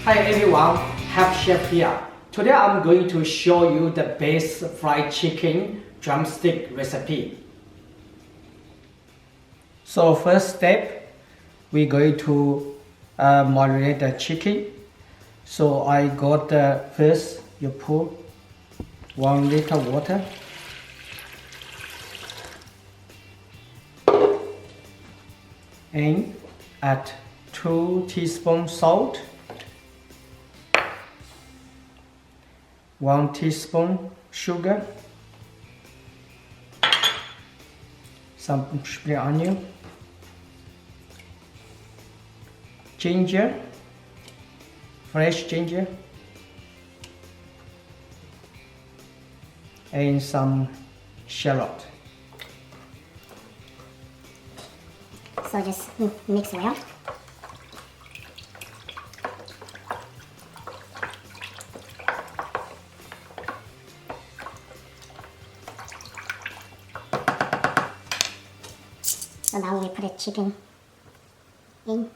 Hi everyone, Have Chef here. Today I'm going to show you the best fried chicken drumstick recipe. So first step, we're going to marinate the chicken. So I got first you put 1 liter water. And add 2 teaspoons salt, 1 teaspoon sugar, some spring onion, ginger, fresh ginger, and some shallot. So just mix well. So now we put the chicken in.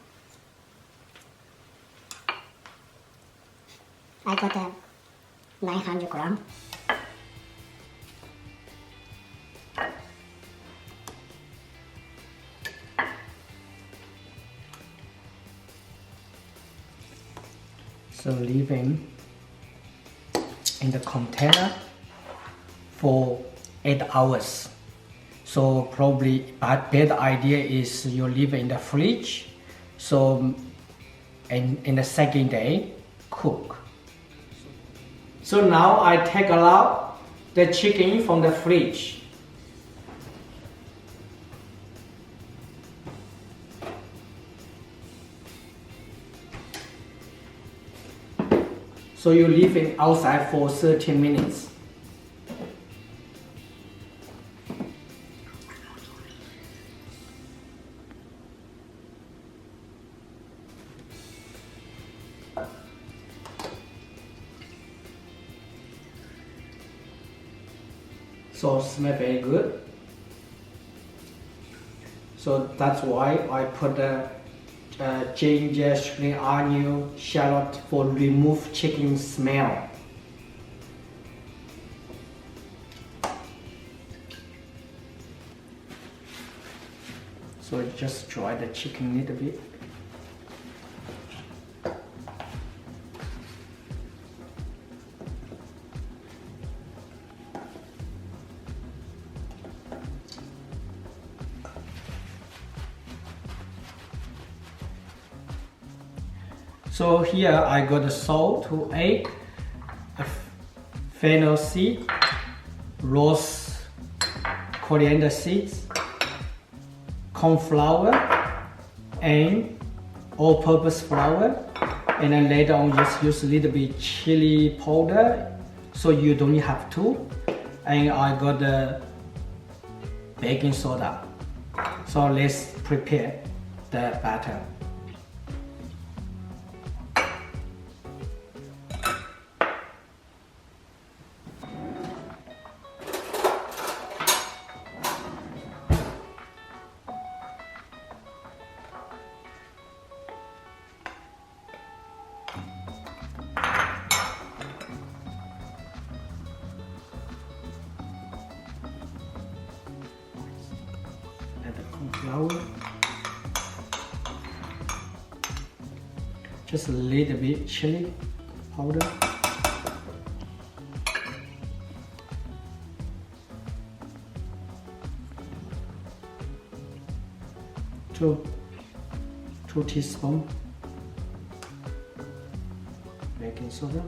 I got 900 grams. So leaving in the container for 8 hours. So probably a better idea is you leave it in the fridge. So in the second day, cook. So now I take out the chicken from the fridge. So you leave it outside for 30 minutes. So smell very good. So that's why I put the ginger, spring onion, shallot for remove chicken smell. So just dry the chicken a little bit. So here I got the salt, 2 eggs, fennel seed, roast coriander seeds, corn flour, and all-purpose flour. And then later on just use a little bit chili powder, so you don't have to. And I got the baking soda. So let's prepare the batter. Add the corn flour, just a little bit chili powder, two teaspoons baking soda,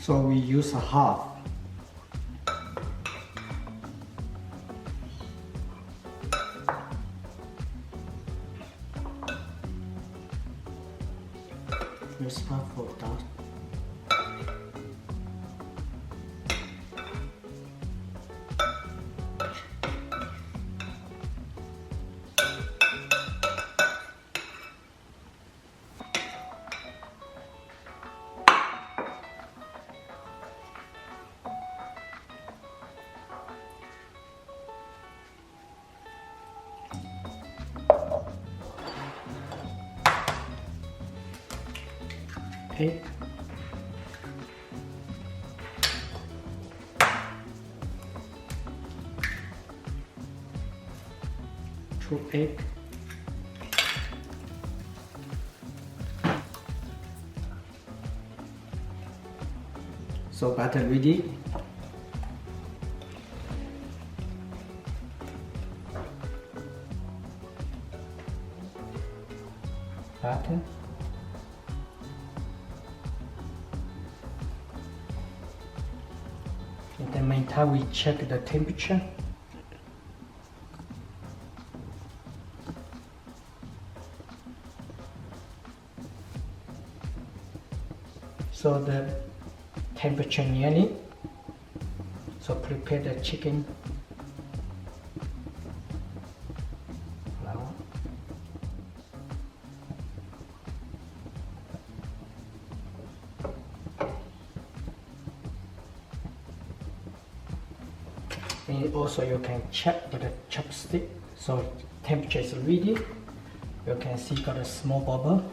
So we use a half. Use half for that. Egg. Two egg. So butter ready. Butter. In the meantime, we check the temperature. So the temperature nearly. So prepare the chicken flour. And also you can check with a chopstick. So temperature is ready. You can see got a small bubble.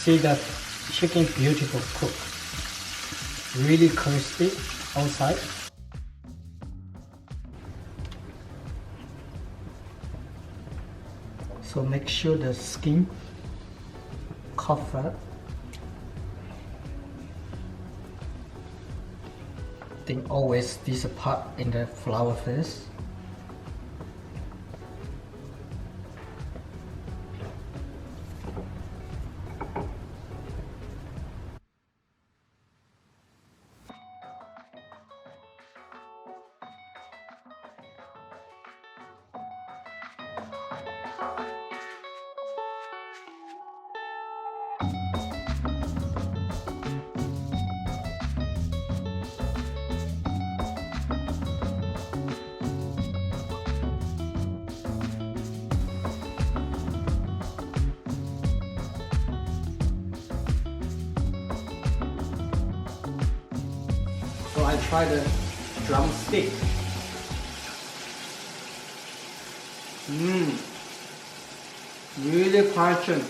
See that chicken beautiful cook, really crispy outside. So make sure the skin cover. Then always this part in the flour first. So I try the drumstick. Really pungent.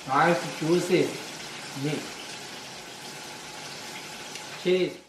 Nice juicy meat. Cheese.